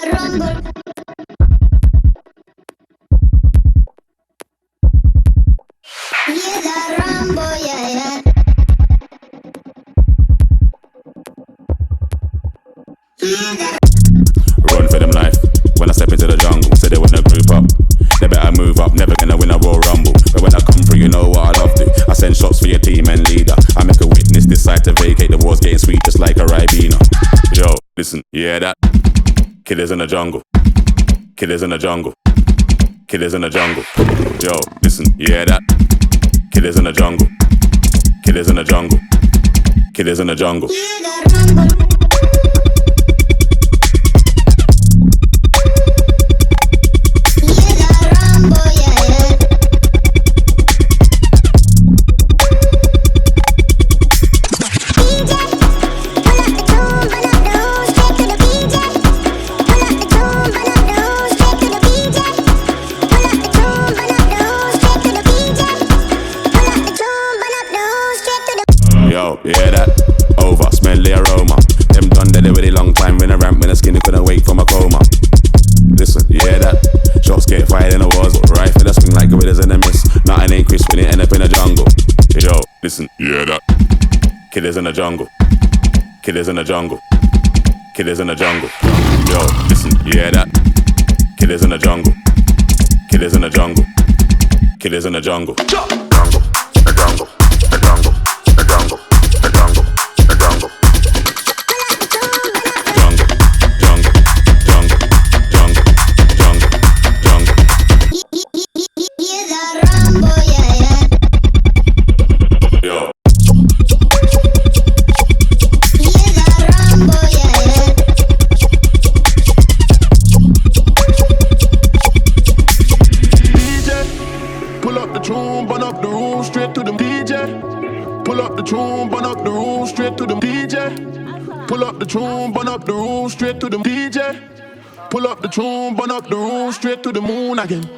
the rumble. Hear the rumble, yeah, yeah. Run for them life. When I step into the jungle, say they wanna group up. They better move up, never gonna win a Royal Rumble. But when I come through, you know what I love to. I send shots for your team and leader. I make a witness decide to vacate. The war's getting sweet just like a Ribena. Yo, listen, you hear that? Killers in the jungle. Killers in the jungle. Killers in the jungle. Yo, listen, you hear that? Killers in the jungle. Killers in the jungle. Killers in the jungle. Hear the rumble. Yo, you hear that? Over, smell the aroma. Them done dead already long time. When I ramp, when I skinny couldn't wake from a coma. Listen, you hear that? Shots get fired in the wars, but rifle that swing like gorillas in a miss. Nothing ain't crisp when it end up in the jungle. Yo, listen, you hear that? Killers in the jungle. Killers in the jungle. Killers in the jungle. Yo, listen, you hear that? Killers in the jungle. Killers in the jungle. Killers in the jungle. Jungle, a jungle, a jungle, a jungle, a jungle, a jungle. Jungle, jungle, jungle, jungle, jungle, jungle. Hear the rumble, yeah, yeah. Yo. Hear the rumble, yeah, yeah. DJ, pull up the tune, burn up the room, straight to the DJ. Pull up the tune, burn up the room, straight to the DJ. Pull up the tune, burn up the room, straight to the DJ. Pull up the tune, burn up the room, straight to the moon again.